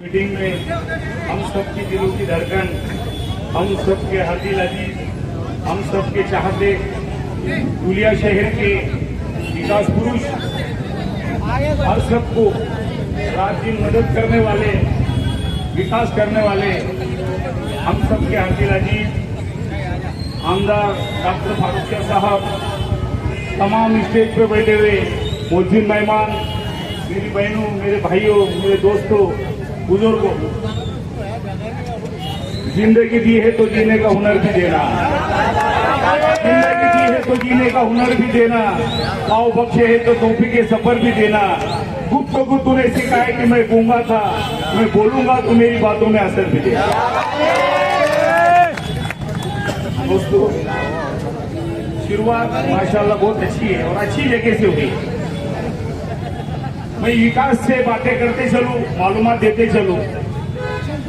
Meeting में हम सबकी दिलों की धड़कन, हम सबके हदील अजीज, हम सबके चाहते धुलिया शहर के विकास पुरुष, हर सबको रात दिन मदद करने वाले, विकास करने वाले हम सबके हदील अजीज आमदार डॉक्टर फारूक शाह साहब, तमाम स्टेज पे बैठे हुए मौजूद मेहमान, मेरी बहनों, मेरे भाइयों, मेरे दोस्तों, बुजुर्गों, जिंदगी दी है तो जीने का हुनर भी देना, जिंदगी दी है तो जीने का हुनर भी देना, पाँव बख्शे है तो तोहफे के सफर भी देना। गुफ्तगू तूने सिखाया कि मैं गूंगा था, मैं बोलूंगा तो मेरी बातों में असर भी देगा। दोस्तों, शुरुआत माशाल्लाह बहुत अच्छी है और अच्छी जगह से हुई। मैं विकास से बातें करते चलूं, मालूमात देते चलूं।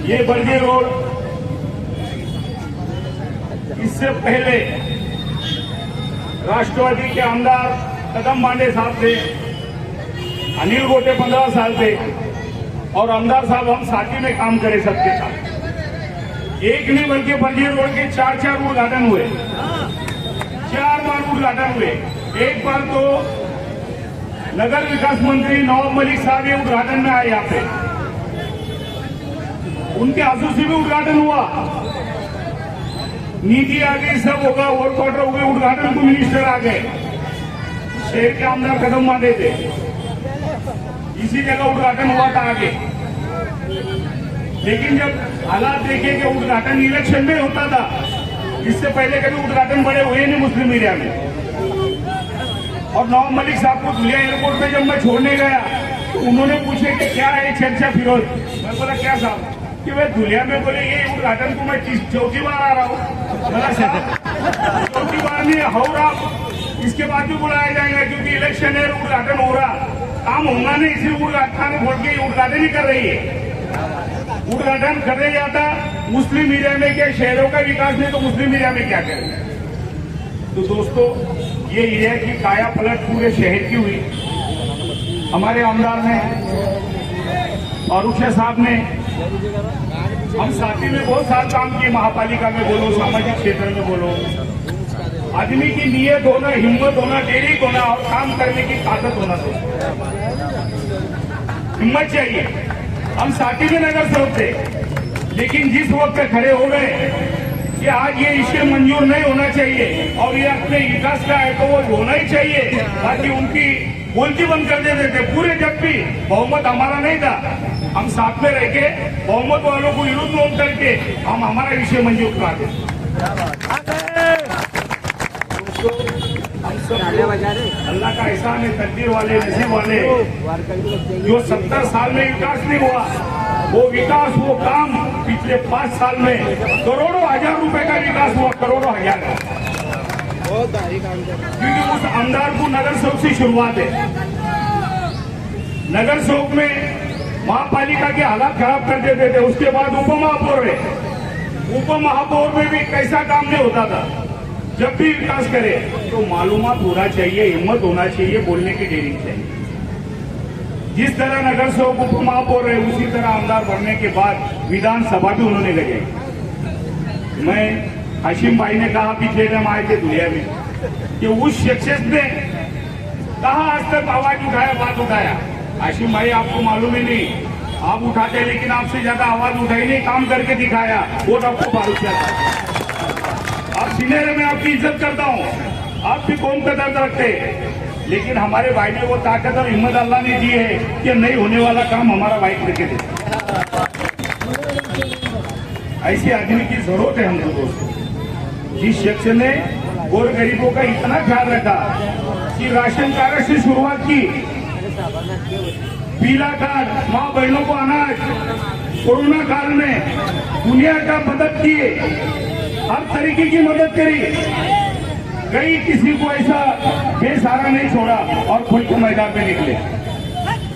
ये बर्जे रोड, इससे पहले राष्ट्रवादी के आमदार कदम मांडे साहब थे, अनिल गोटे 15 साल थे और आमदार साहब हम साथी में काम करे सबके साथ। एक नहीं बल्कि बर्जे रोड के 4 उद्घाटन हुए, 4 बार उद्घाटन हुए। एक बार तो नगर विकास मंत्री नवाब मलिक साहब ये उद्घाटन में आए, यहाँ पे उनके आंसू से भी उद्घाटन हुआ, नीति आ गई, सब होगा, वर्क क्वार्टर हो गए, उद्घाटन को मिनिस्टर आ गए। शहर के आमदार कदम मांडे थे, इसी जगह उद्घाटन हुआ था आगे। लेकिन जब हालात देखे कि उद्घाटन इलेक्शन में होता था, इससे पहले कभी उद्घाटन बड़े हुए नहीं मुस्लिम एरिया में। और नवाब मलिक साहब को धुलिया एयरपोर्ट पे जब मैं छोड़ने गया तो उन्होंने पूछे कि क्या है चर्चा फिरोज। मैं बोला क्या साहब, कि भाई धुलिया में, बोले ये उद्घाटन को मैं 4थी बार आ रहा हूँ। बोला साहब 4थी बार नहीं, हौरा इसके बाद भी बुलाया जाएगा क्योंकि इलेक्शन है, उद्घाटन हो रहा, काम होगा नहीं, इसलिए उद्घाटन बोल के उद्घाटन ही कर रही है। उद्घाटन करने जाता मुस्लिम एरिया में क्या, शहरों का विकास नहीं तो मुस्लिम एरिया में क्या करें। तो दोस्तों, ये एरिया की काया पलट पूरे शहर की हुई। हमारे आमदार ने, फारूक शाह साहब ने, हम साथी में बहुत साल काम किए, महापालिका में बोलो, सामाजिक क्षेत्र में बोलो। आदमी की नीयत होना, हिम्मत होना, डेरिंग होना और काम करने की ताकत होना, हिम्मत चाहिए। हम साथी में नगर सेवक थे, लेकिन जिस वक्त खड़े हो गए कि आज ये इश्क मंजूर नहीं होना चाहिए और ये अपने विकास का है तो वो होना ही चाहिए, ताकि उनकी बोलती बंद कर देते थे पूरे। जब भी बहुमत हमारा नहीं था, हम साथ में रह के बहुमत वालों को विरुद्ध नोट करके हम हमारा विषय मंजूर करा देते। अल्लाह का एहसान है, तकदीर वाले, नसीब वाले, जो 70 साल में विकास नहीं हुआ, वो विकास, वो काम पिछले 5 साल में करोड़ों हजार रुपए का विकास हुआ, करोड़ों हजार का। क्योंकि उस आमदार को नगर सेवक से शुरुआत है। नगर सेवक में महापालिका के हालात खराब कर देते थे, उसके बाद उप महापौर है, उप महापौर में भी कैसा काम नहीं होता था। जब भी विकास करे तो मालूमात होना चाहिए, हिम्मत होना चाहिए, बोलने की डेरिंग चाहिए। जिस तरह नगर सेवक उप महापौर है, उसी तरह आमदार बनने के बाद विधानसभा भी उन्होंने लगाई। मैं हाशिम भाई ने कहा पिछले टाइम आए थे दुनिया में कि उस शख्सियत ने कहा आज तक आवाज उठाया, बात उठाया। हाशिम भाई आपको मालूम ही नहीं, आप उठाते लेकिन आपसे ज्यादा आवाज उठाई नहीं, काम करके दिखाया, वो डॉक्टर फारूक शाह। आप सीनियर में आपकी इज्जत करता हूँ, आप भी कौम का दर्द रखते, लेकिन हमारे भाई ने वो ताकत और हिम्मत अल्लाह ने दी है कि नहीं होने वाला काम हमारा भाई करके दे। ऐसे आदमी की जरूरत है हमको दोस्तों, जिस शख्स ने गोर गरीबों का इतना ख्याल रखा कि राशन कार्ड से शुरुआत की, पीला कार्ड, माँ बहनों को अनाज, कोरोना काल में दुनिया का मदद किए, हर तरीके की मदद करी, कहीं किसी को ऐसा बेसहारा नहीं छोड़ा और खुल के मैदान में निकले,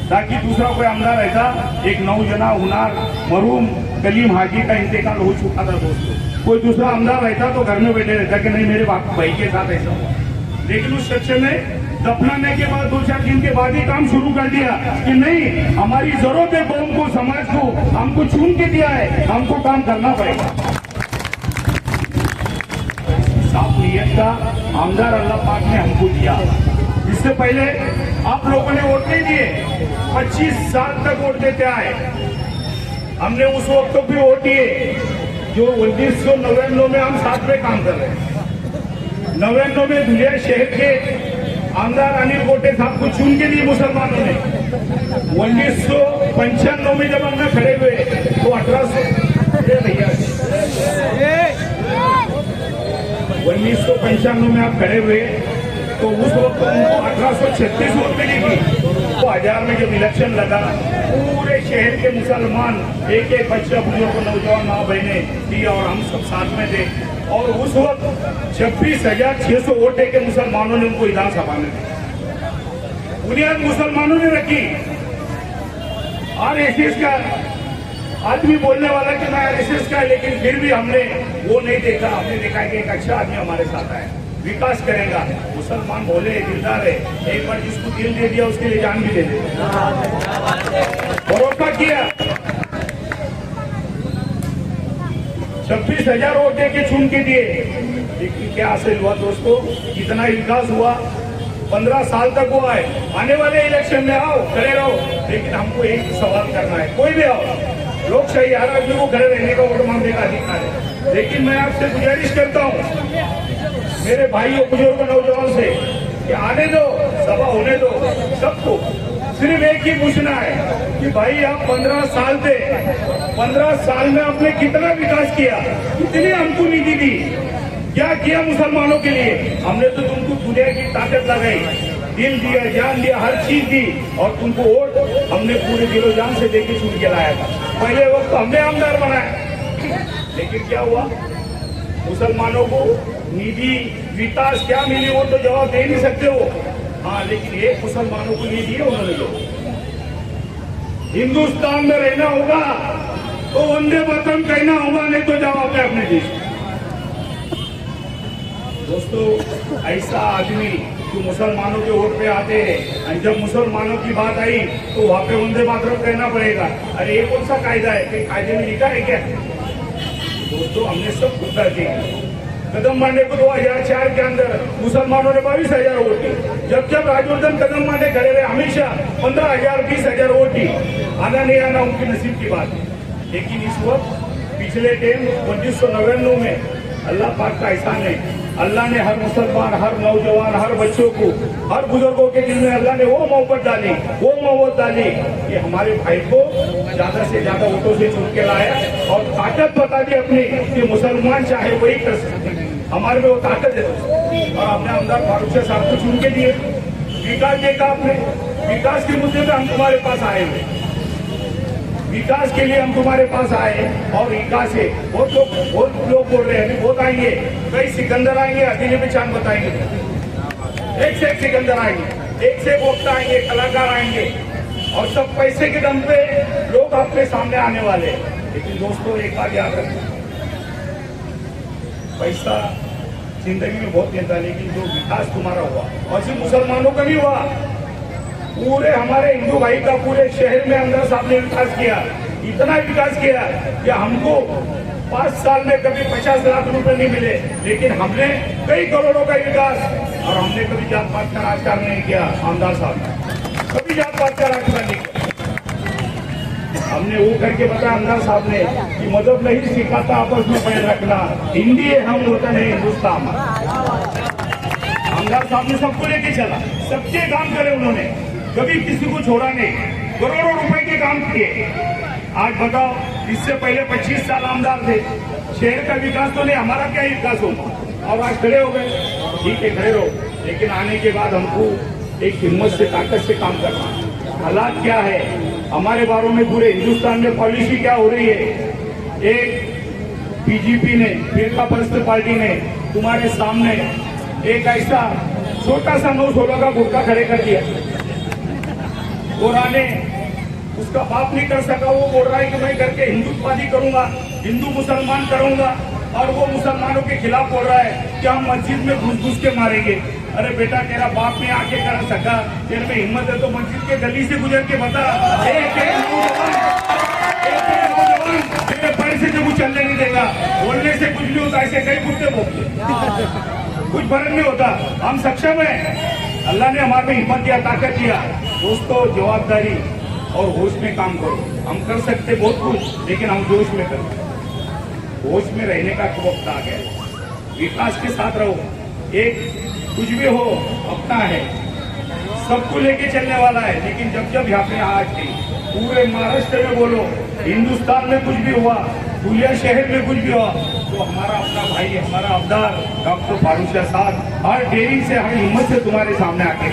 ताकि दूसरा कोई आमदार ऐसा, एक नौजना हुनार मरूम कलीम हाजी का इंतकाल हो चुका था दोस्तों, कोई दूसरा आमदार रहता तो घर में बैठे रहता कि नहीं मेरे भाई के साथ ऐसा हुआ। लेकिन उस शख्स ने दफनाने के बाद 2-4 दिन के बाद ही काम शुरू कर दिया कि नहीं, हमारी जरूरत है, कौम को, समाज को, हमको चुन के दिया है, हमको काम करना पड़ेगा। साफ नीयत का आमदार अल्लाह पाक ने हमको दिया। इससे पहले आप लोगों ने वोट नहीं दिए, 25 साल तक वोट देते आए। हमने उस वक्त तो भी वोट दिए जो 1999 में हम साथ में काम कर रहे हैं। 99 में धुलिया शहर के आमदार अनिल गोटे साहब को चुन के लिए मुसलमानों ने 1995 में जब हमने खड़े हुए तो 1995 में आप खड़े हुए तो उस वक्त उनको 1836 वोट मिली थी। तो 1000 में जब इलेक्शन लगा, पूरे शहर के मुसलमान, एक एक बच्चा, बुजुर्ग, नौजवान, माँ बहने थी और हम सब साथ में थे। और उस वक्त 26,600 वोट के मुसलमानों ने उनको विधानसभा में दी। बुनियाद मुसलमानों ने रखी। आरएसएस का आदमी बोलने वाला कि मैं आरएसएस का, लेकिन फिर भी हमने वो नहीं देखा। हमने देखा कि एक अच्छा आदमी हमारे साथ आया, विकास करेगा। मुसलमान भोले दिलदार है, एक बार जिसको दिल दे दिया उसके लिए जान भी दे दे। भरोसा किया, 26,000 वोट दे के चुन के दिए। लेकिन क्या हासिल हुआ दोस्तों? कितना विकास हुआ? 15 साल तक हुआ है। आने वाले इलेक्शन में आओ, खड़े रहो, लेकिन हमको एक सवाल करना है, कोई भी आओ, लोकशाही हर आदमी को खड़े रहने का, वोट मांगने का अधिकार है। लेकिन मैं आपसे गुजारिश करता हूँ, मेरे भाइयों, बुजुर्ग, नौजवान से कि आने दो, सभा होने दो सबको। सिर्फ एक ही पूछना है कि भाई आप 15 साल थे, 15 साल में आपने कितना विकास किया, कितनी हमको निधि दी, क्या किया मुसलमानों के लिए? हमने तो तुमको दुनिया की ताकत लगाई, दिल दिया, जान दिया, हर चीज दी, और तुमको वोट हमने पूरे दिलो जान से देके चुन के लाया था। पहले वक्त हमने आमदार बनाया, लेकिन क्या हुआ? मुसलमानों को निधि, विकास क्या मिली वो तो जवाब दे नहीं सकते हो। हाँ, लेकिन एक मुसलमानों को नहीं दिए उन्होंने। जो हिंदुस्तान में रहना होगा तो वंदे मातरम कहना होगा, नहीं तो जवाब है अपने देश। दोस्तों, ऐसा आदमी जो मुसलमानों के वोट पे आते हैं, और जब मुसलमानों की बात आई तो वहां पे वंदे मातरम कहना पड़ेगा। अरे ये कौन सा कायदा है? कहीं कायदे में लिखा है क्या? दोस्तों, हमने सब खुदा किया। कदम मांडे को 2004 के अंदर मुसलमानों ने 22,000 वोट दी। जब राजवर्धन कदम मांडे खड़े रहे, हमेशा 15,000, 20,000 वोट दी। आना नहीं आना उनकी नसीब की बात है। लेकिन इस वक्त पिछले टाइम 1999 में अल्लाह पाक का एहसान है, अल्लाह ने हर मुसलमान, हर नौजवान, हर बच्चों को, हर बुजुर्गों के दिल में अल्लाह ने वो मोहब्बत डाली, वो मोहब्बत डाली कि हमारे भाई को ज्यादा से ज्यादा वोटों से चुन के लाया और ताकत बता दी अपनी कि मुसलमान चाहे वही कर सकते। हमारे में वो ताकत है। और हमने आमदार फारूक साहब को चुन के दिए। विकास देखा आपने, विकास के मुद्दे पे हम तुम्हारे पास आए हुए, विकास के लिए हम तुम्हारे पास आए। और विकास है, बहुत लोग बोल रहे हैं, बहुत आएंगे, कई सिकंदर आएंगे, अकेले में चांद बताएंगे, एक से एक सिकंदर आएंगे, एक से एक वक्ता आएंगे, कलाकार आएंगे, और सब पैसे के दम पे लोग आपके सामने आने वाले। लेकिन दोस्तों, एक बात याद रखना, पैसा जिंदगी में बहुत देता, लेकिन जो विकास तुम्हारा हुआ, और सिर्फ मुसलमानों का भी हुआ, पूरे हमारे हिंदू भाई का पूरे शहर में अंदर साहब ने विकास किया। इतना विकास किया कि हमको 5 साल में कभी 50 लाख रुपए नहीं मिले, लेकिन हमने कई करोड़ों का विकास। और हमने कभी जात पात का राजकारण नहीं किया। आमदार साहब कभी जात पात का राजकारण नहीं किया। हमने वो करके बताया आमदार साहब ने कि मदद नहीं सिखाता आपस में पैर रखना, हिंदी है हम, वतन है हिंदुस्तान। आमदार साहब ने सबको लेके चला, सबके काम करे उन्होंने, कभी किसी को छोड़ा नहीं, करोड़ों रुपए के काम किए। आज बताओ, इससे पहले 25 साल आमदार थे, शहर का विकास तो नहीं, हमारा क्या विकास होगा? और आज खड़े हो गए, ठीक है खड़े रहो, लेकिन आने के बाद हमको एक हिम्मत से, ताकत से काम करना। हालात क्या है हमारे बारे में, पूरे हिंदुस्तान में पॉलिसी क्या हो रही है? एक बीजेपी ने, फिरका परस्त पार्टी ने तुम्हारे सामने एक ऐसा छोटा सा 9-16 का गुटका खड़े कर दिया। गोरा ने, उसका बाप नहीं कर सका, वो बोल रहा है कि मैं करके हिंदुत्ववादी करूंगा, हिंदू मुसलमान करूंगा, और वो मुसलमानों के खिलाफ बोल रहा है कि हम मस्जिद में घुस घुस के मारेंगे। अरे बेटा तेरा बाप ने आके करा सका, तेरे में हिम्मत है तो मस्जिद के गली से गुजर के बता। एक नौजवान तेरे पैर से जब चलने नहीं देगा, बोलने से कुछ नहीं होता, ऐसे कई कुत्ते भोगते, कुछ फर्क नहीं होता। हम सक्षम है, अल्लाह ने हमारे में हिम्मत दिया, ताकत दिया। दोस्तों जवाबदारी और होश में काम करो। हम कर सकते बहुत कुछ, लेकिन हम जोश में करो। होश में रहने का वक्त आ गया, विकास के साथ रहो। एक कुछ भी हो अपना है, सबको लेके चलने वाला है, लेकिन जब जब यहाँ पे आज पूरे महाराष्ट्र में बोलो, हिंदुस्तान में कुछ भी हुआ, दुनिया शहर में कुछ भी हुआ, तो हमारा अपना भाई, हमारा अब्दार डॉक्टर फारूक शाह साहब हर डेयरिंग से, हर हिम्मत से तुम्हारे सामने आके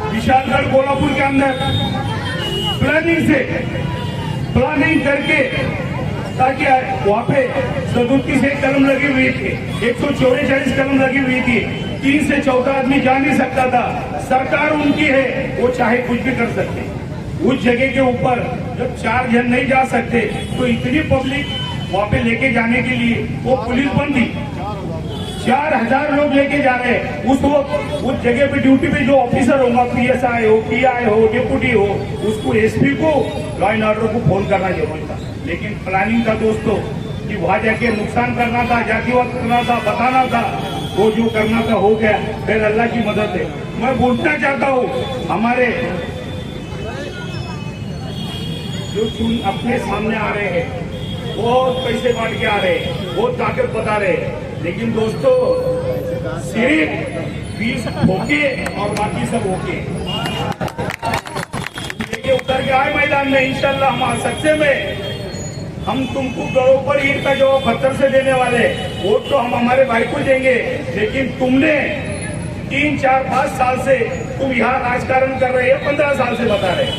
विशालगढ़ कोल्हापुर के अंदर प्लानिंग करके, ताकि वहाँ पे 37 एक कलम लगी हुई थी, 144 कलम लगी हुई थी, 3 से 14 आदमी जा नहीं सकता था। सरकार उनकी है, वो चाहे कुछ भी कर सकते। उस जगह के ऊपर जब 4 जन नहीं जा सकते, तो इतनी पब्लिक वहाँ पे लेके जाने के लिए वो पुलिस बंद थी, 4000 लोग लेके जा रहे हैं। उस वक्त उस जगह पे ड्यूटी पे जो ऑफिसर होगा, PSI हो, PI हो, डिप्टी हो, उसको SP को, लॉ एंड ऑर्डर को फोन करना जरूरी था। लेकिन प्लानिंग था दोस्तों कि वहां जाके नुकसान करना था, जातिवाद करना था, बताना था, वो जो करना था हो गया। फिर अल्लाह की मदद है। मैं बोलना चाहता हूँ, हमारे जो अपने सामने आ रहे हैं, बहुत पैसे बांट के आ रहे हैं, बहुत ताकत बता रहे हैं, लेकिन दोस्तों सिर्फ 20 होके और बाकी सब होके लेके उतर के आए मैदान में। इंशाल्लाह हम आ सकते में हम तुमको गड़ों पर ईंट का जवाब पत्थर से देने वाले। वोट तो हम हमारे भाई को देंगे, लेकिन तुमने 3, 4, 5 साल से तुम यहाँ राजकारण कर रहे हैं, 15 साल से बता रहे।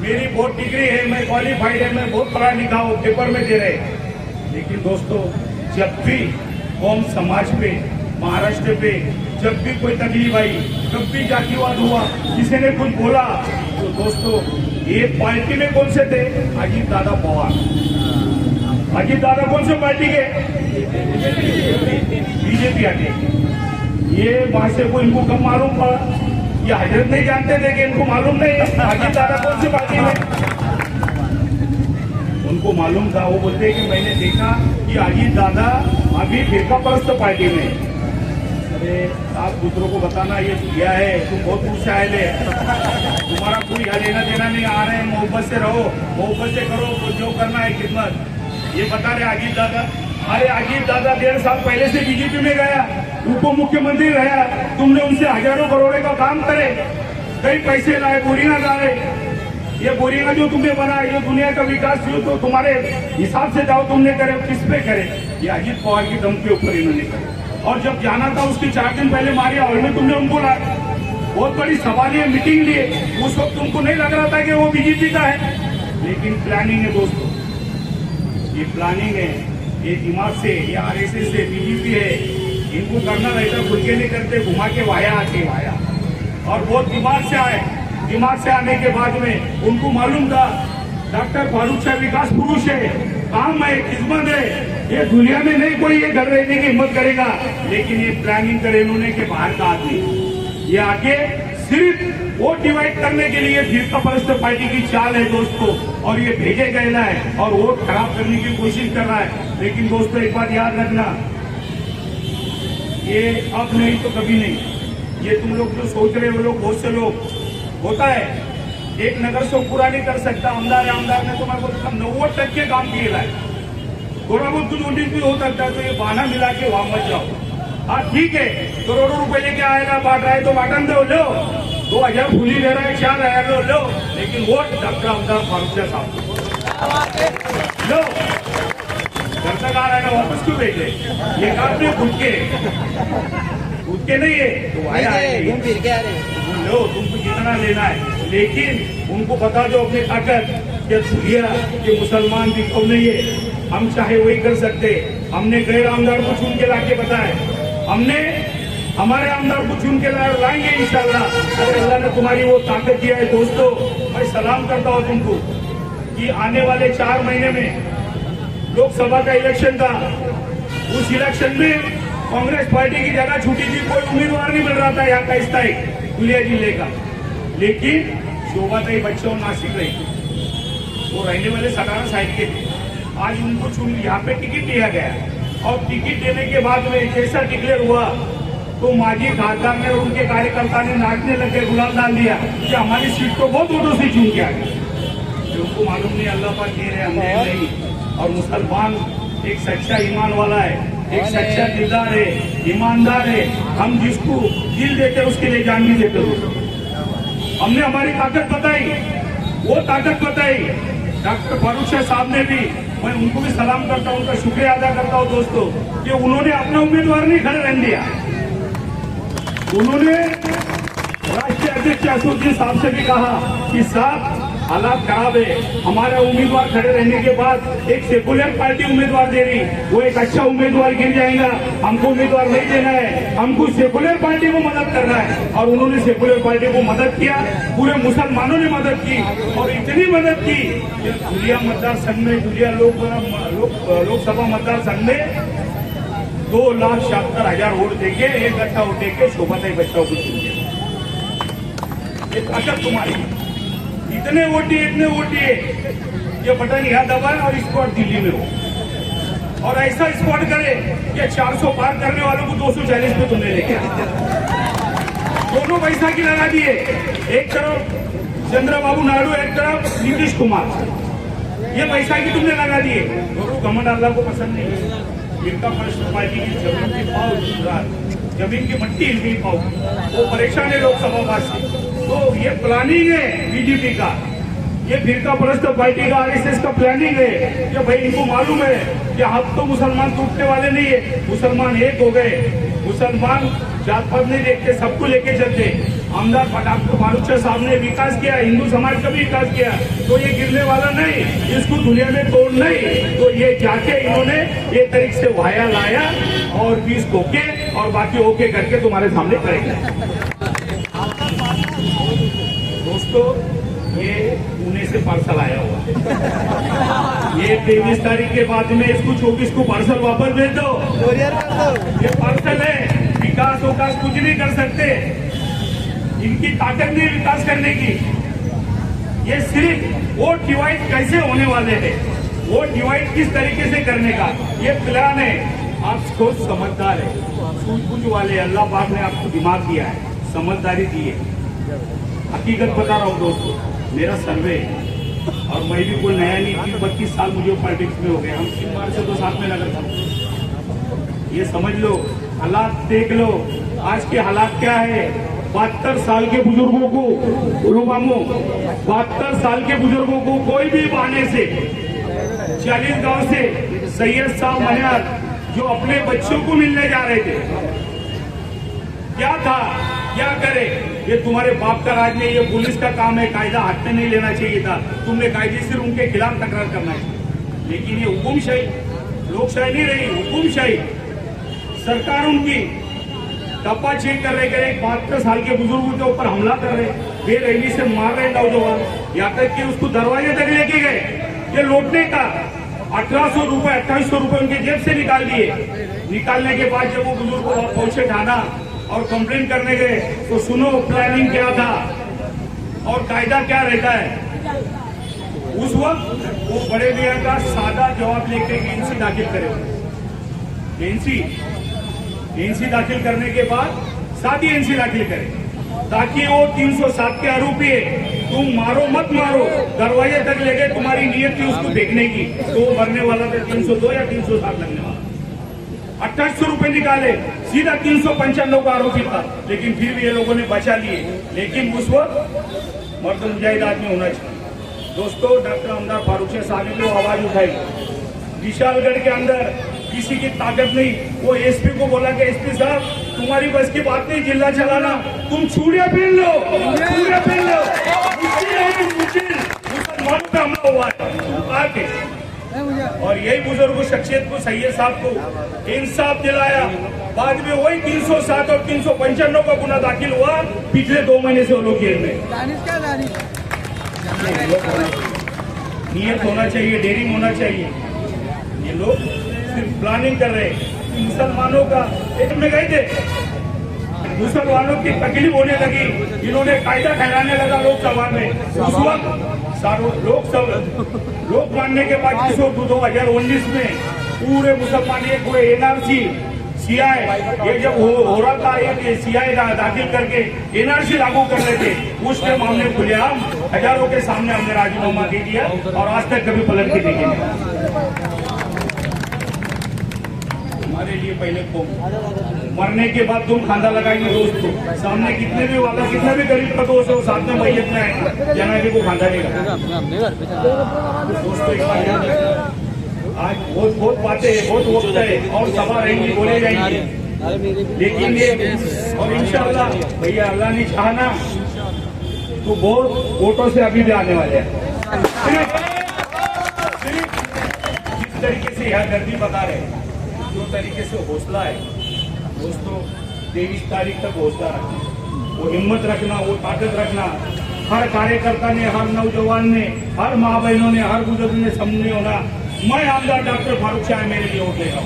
मेरी बहुत डिग्री है, मैं क्वालिफाइड है, मैं बहुत पढ़ा लिखा हूँ, पेपर में दे रहे। लेकिन दोस्तों जब भी कौम समाज पे, महाराष्ट्र पे जब भी कोई तकलीफ आई, जब भी जातिवाद हुआ, किसी ने कुछ बोला, तो दोस्तों ये पार्टी में कौन से थे? अजीत दादा पवार। अजीत दादा कौन से पार्टी के? बीजेपी आते। ये वहां से को इनको कब मालूम पड़ा? ये हजरत नहीं जानते थे कि इनको मालूम नहीं अजीत दादा कौन सी पार्टी में? उनको मालूम था। वो बोलते कि मैंने देखा कि अजीत दादा अभी फिरका परस्त पार्टी में। अरे आप दूसरों को बताना ये किया है, तुम बहुत उत्साहित है, तुम्हारा कोई यहाँ लेना देना नहीं, आ रहे हैं, मोहब्बत से रहो, मोहब्बत से करो, तो जो करना है खिदमत। ये बता रहे अजीत दादा। अरे अजीत दादा 1.5 साल पहले से बीजेपी में गया, उप मुख्यमंत्री रहा, तुमने उनसे हजारों करोड़ों का काम करे, कई पैसे लाए, बोरिंगा डाले। ये बोरिंगा जो तुमने बनाया, ये दुनिया का विकास जो तो तुम्हारे हिसाब से जाओ तुमने करे, किस पे करे? ये अजीत पवार की दम के ऊपर इन्होंने करे। और जब जाना था उसके 4 दिन पहले मारिया हॉल में तुमने उनको लाया, बहुत बड़ी सभा लिए, मीटिंग लिए। उस वक्त तुमको नहीं लग रहा था कि वो बीजेपी का है, लेकिन प्लानिंग है दोस्तों, ये प्लानिंग है, ये दिमाग से, ये RSS से, बीजेपी है। इनको करना रहता, खुल के नहीं करते, घुमा के वाया आके वाया, और बहुत दिमाग से आए। दिमाग से आने के बाद में उनको मालूम था डॉक्टर फारूक शाह विकास पुरुष है, काम है, खिदमत है, ये दुनिया में नहीं कोई ये घर रहने की हिम्मत करेगा। लेकिन ये प्लानिंग करे इन्होंने के बाहर का आदमी, ये आके सिर्फ वोट डिवाइड करने के लिए फिरका परस्त पार्टी की चाल है दोस्तों, और ये भेजे गया है और वोट खराब करने की कोशिश कर रहा है। लेकिन दोस्तों एक बात याद रखना, ये अब नहीं तो कभी नहीं। ये तुम लोग जो सोच रहे हो, लोग बहुत से लोग होता है, एक नगर से पूरा नहीं कर सकता। आमदार ने तुम्हारे को 90% काम किया है, थोड़ा बहुत कुछ 19 भी हो सकता है, तो ये बहाना मिला के वहां मत जाओ। हाँ ठीक है, करोड़ों रुपए लेके आएगा, बांट रहा है तो बांटन दो, लो 2000 फूली ले रहा है, 4000 लो, लेकिन वोट डॉक्टर आमदार फारूक शाह साहब लो। घर तक आ रहा है ना, वापस क्यों भेजे? ये काम में खुद के नहीं है, तो आया घूम फिर के आ रहे लो, तुमको जितना लेना है। लेकिन उनको बता दो अपने ताकत कि मुसलमान भी कौन नहीं है, हम चाहे वही कर सकते। हमने गैर आमदार को चुन के लाके बताए, हमने हमारे आमदार को चुन के लाएंगे इंशाल्लाह। अगर अल्लाह ने तुम्हारी वो ताकत दिया है दोस्तों, मैं सलाम करता हूँ तुमको कि आने वाले 4 महीने में लोकसभा का इलेक्शन था, उस इलेक्शन में कांग्रेस पार्टी की जगह छूटी थी, कोई उम्मीदवार नहीं मिल रहा था यहाँ का स्थायी दुलिया जिले का। लेकिन शोभाताई बच्चों नासिक रही, वो रहने वाले सटारा साइड के थे। आज उनको चुन यहाँ पे टिकट दिया गया और टिकट देने के बाद में जैसा डिक्लेयर हुआ तो माजी खासदार ने और उनके कार्यकर्ता ने नाचने लगे, गुलाल डाल दिया कि हमारी सीट को बहुत वोटों से चुन के आ गए। उनको मालूम नहीं अल्लाह पाक दे रहे, हम दे नहीं। और मुसलमान एक सच्चा ईमान वाला है, एक सच्चा दिलदार है, ईमानदार है। हम जिसको दिल देते उसके लिए जान भी देते। हमने हमारी ताकत बताई, वो ताकत बताई। डॉक्टर फारूक शाह साहब ने भी, मैं उनको भी सलाम करता हूँ, उनका शुक्रिया अदा करता हूँ दोस्तों, कि उन्होंने अपना उम्मीदवार नहीं खड़े रहने दिया। उन्होंने राष्ट्रीय अध्यक्ष असुद्दीन साहब से भी कहा कि साहब हालात खराब है, हमारा उम्मीदवार खड़े रहने के बाद एक सेकुलर पार्टी उम्मीदवार दे रही, वो एक अच्छा उम्मीदवार गिर जाएगा, हमको उम्मीदवार नहीं देना है, हमको सेकुलर पार्टी को मदद करना है। और उन्होंने सेकुलर पार्टी को मदद किया, पूरे मुसलमानों ने मदद की और इतनी मदद की कि दुलिया मतदार संघ में, दुलिया लोकसभा मतदार संघ में 2,76,000 वोट देके, 1 गट्ठा वोट देके शोभाताई बच्चों को चुन दिया। ये ताकत तुम्हारी, इतने वोट दिए, ये बटन यहाँ दबाए और स्पॉट दिल्ली में हो, और ऐसा स्पॉट करे कि 400 पार करने वालों को 240 पे तुमने लेके आया। दोनों पैसा की लगा दिए, एक तरफ चंद्रबाबू नायडू, एक तरफ नीतीश कुमार, ये पैसा की तुमने लगा दिए। दोनों घमंड अल्लाह को पसंद नहीं है। इनका फर्स्ट पार्टी की जमीन की पाव, जमीन की मट्टी इनकी पाव, वो परेशान है लोकसभा वासी। तो ये प्लानिंग है बीजेपी का, ये फिरका परस्त पार्टी का, आरएसएस का प्लानिंग है कि भाई इनको मालूम है कि हम तो मुसलमान टूटने वाले नहीं है, मुसलमान एक हो गए, मुसलमान जात पात नहीं देखते, सबको लेके चलते। आमदार डॉक्टर फारूक शाह साहब ने विकास किया, हिंदू समाज का भी विकास किया, तो ये गिरने वाला नहीं, इसको दुनिया में तोड़ नहीं। तो ये जाके इन्होंने ये तरीके से वाया लाया और 20 कोके और बाकी ओके करके तुम्हारे सामने करेंगे। दोस्तों ये पुणे से पार्सल आया हुआ, ये 23 तारीख के बाद में इसको 24 को पार्सल वापस भेज दो। ये पार्सल है, विकास विकास कुछ नहीं कर सकते, इनकी ताकत नहीं विकास करने की। ये सिर्फ वोट डिवाइड कैसे होने वाले हैं, वोट डिवाइड किस तरीके से करने का ये प्लान है। आप खुद समझदार है, सूझबूझ वाले, अल्लाह पाक ने आपको दिमाग दिया है, समझदारी दी है। हकीकत बता रहा हूँ दोस्तों, मेरा सर्वे और मैं भी कोई नया नहीं, 30-32 साल मुझे पॉलिटिक्स में हो गए, हम 3 बार से तो साथ में लगा था। ये समझ लो, हालात देख लो, आज के हालात क्या है। 72 साल के बुजुर्गों को, 72 साल के बुजुर्गों को कोई भी बहाने से 40 गांव से सैयद साहब मनियार जो अपने बच्चों को मिलने जा रहे थे, क्या था, क्या करे, ये तुम्हारे बाप का राज नहीं, ये पुलिस का काम है, कायदा हाथ में नहीं लेना चाहिए था, तुमने कायदेशीर उनके खिलाफ तकरार करना चाहिए। लेकिन ये हुकुमशाही, लोकशाही नहीं रही, हुकुमशाही सरकार उनकी डब्बा चेक कर रहे, 72 साल के बुजुर्गों के ऊपर हमला कर रहे, बेरहमी से मार रहे नौजवान, यहाँ तक कि उसको दरवाजे तक लेके गए। ये लौटने का 1800 रुपए 2800 रुपए उनके जेब से निकाल दिए। निकालने के बाद जब वो बुजुर्ग पहुंचे थाना और कंप्लेन करने गए तो सुनो प्लानिंग क्या था और कायदा क्या रहता है। उस वक्त वो बड़े मियां का सादा जवाब लेके एनसी दाखिल करे, एनसी दाखिल करने के बाद सादी एनसी दाखिल करे ताकि वो 307 के आरोपी है, तुम मारो मत मारो, दरवाजे तक ले गए, तुम्हारी नीयत थी उसको देखने की, तो वो मरने वाला था 302 या 307 लगने वाला। 2800 रुपए निकाले, सीधा 395 का आरोपी था, लेकिन फिर भी ये लोगों ने बचा लिए। लेकिन उस वक्त मर्द मुजाहिद आदमी होना चाहिए। दोस्तों डॉक्टर आमदार फारूक शाह साहब ने आवाज उठाई, विशालगढ़ के अंदर किसी की ताकत नहीं, वो एसपी को बोला कि एसपी साहब तुम्हारी बस की बात नहीं जिला चलाना, तुम चूड़िया पहन लो, चूड़िया पहन लो, मुसलमानों पे हमला हुआ है। और यही बुजुर्ग शख्सियत को सैयद साहब को इंसाफ दिलाया। बाद में वही 307 और 395 का गुना दाखिल हुआ, पिछले 2 महीने से वो लोग जेल में। नियत होना चाहिए, डेयरिंग होना चाहिए। ये लोग सिर्फ प्लानिंग कर रहे हैं। मुसलमानों का एक में गए थे, मुसलमानों की तकलीफ होने लगी, इन्होंने कायदा ठहराने लगा लोकसभा में। उस वक्त लोक मानने के बाद 2019 में पूरे मुसलमान एक हुए। एनआरसी सीआई ये जब हो रहा था, ये सीआई दाखिल करके एनआरसी लागू कर रहे थे, उस टाइम हमने खुलेआम हजारों के सामने हमने राजीनामा दे दिया और आज तक कभी पलट के देखे नहीं। हमारे लिए पहले मरने के बाद तुम खांदा लगाएंगे दोस्तों, सामने कितने भी वाला कितना भी गरीब का दोस्त हो, साथ में मैयत में आएगा, जनाजे को खांदा नहीं लगा। दोस्तों एक बात याद रखना, आज बहुत बातें है, बहुत वक्त है और सभा रहेंगी, बोले जाएंगे, लेकिन ये और इंशाअल्लाह भैया अल्लाह ने चाहना तो बहुत वोटों से अभी भी आने वाले हैं। सिर्फ जिस तरीके से यहाँ गर्दी बता रहे, जो तरीके से हौसला है दोस्तों, 23 तारीख तक हौसला रखना, वो हिम्मत रखना, वो ताकत रखना। हर कार्यकर्ता ने, हर नौजवान ने, हर माँ बहनों ने, हर बुजुर्ग ने समझने होना, मैं आमदार डॉक्टर फारूक शाह मेरे लिए वोट लेगा।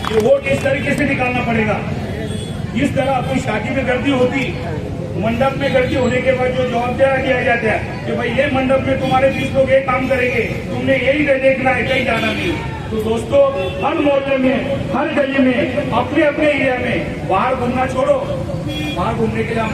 ये वोट इस तरीके से निकालना पड़ेगा, इस तरह कोई शादी में गर्दी होती, मंडप में गर्दी होने के बाद जो जवाब दिया जाता है कि भाई ये मंडप में तुम्हारे 20 लोग ये काम करेंगे, तुमने यही देखना है, कहीं जाना नहीं। तो दोस्तों हर मोहल्ले में, हर गली में, अपने अपने एरिया में बाहर घूमना छोड़ो, बाहर घूमने के लिए हम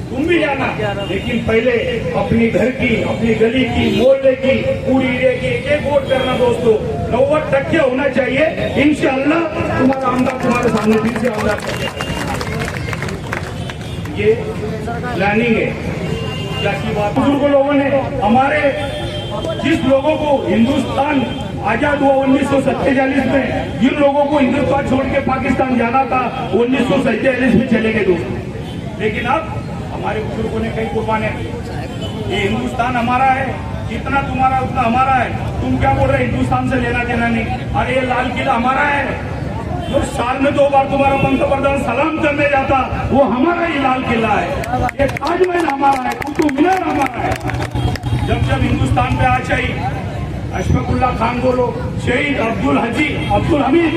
तुम भी जाना, लेकिन पहले अपनी घर की, अपनी गली की, मोहल्ले की, पूरी एरिया की एक वोट करना दोस्तों। 90% होना चाहिए, इंशाअल्लाह तुम्हारा आमदार तुम्हारे सामने फिर से आमदार। ये प्लानिंग है, क्या की बात। बुजुर्ग लोगों ने हमारे जिस लोगों को हिंदुस्तान आजाद हुआ 1947 में, जिन लोगों को हिंदुस्तान छोड़ के पाकिस्तान जाना था 1947 में चले गए दोस्तों, लेकिन अब हमारे बुजुर्गों ने कई कुर्बानियां की। ये हिंदुस्तान हमारा है, जितना तुम्हारा उतना हमारा है। तुम क्या बोल रहे हिंदुस्तान से लेना देना नहीं? अरे ये लाल किला हमारा है, जो साल में 2 बार तुम्हारा पंतप्रधान सलाम करने जाता, वो हमारा ही लाल किला है। ये ताजमहल हमारा है, कुतुब मीनार हमारा है। जब जब हिंदुस्तान पे आ चाहिए, अशफाकुल्ला खान बोलो, शहीद अब्दुल हमीद,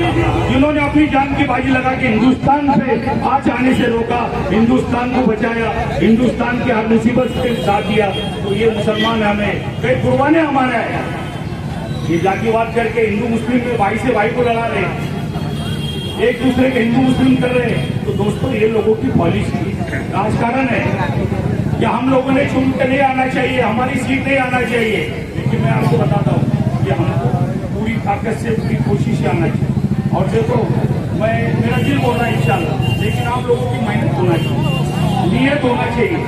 जिन्होंने अपनी जान की बाजी लगा के हिंदुस्तान पे आज आने से रोका, हिंदुस्तान को बचाया, हिंदुस्तान की हर मुसीबत के साथ दिया। तो ये मुसलमान हमें कई कुर्बानियां हमारे हैं। ये जातिवाद करके हिंदू मुस्लिम में भाई से भाई को लड़ा रहे, एक दूसरे के हिंदू मुस्लिम कर रहे हैं। तो दोस्तों ये लोगों की पॉलिसी राजकारण है, या हम लोगों ने चुन के नहीं आना चाहिए, हमारी सीट नहीं आना चाहिए। लेकिन मैं आपको बताता हूँ कि हमको पूरी ताकत से, पूरी कोशिश से आना चाहिए। और देखो मेरा दिल बोल रहा है इंशाल्लाह, लेकिन आप लोगों की मेहनत होना चाहिए, नियत होना चाहिए।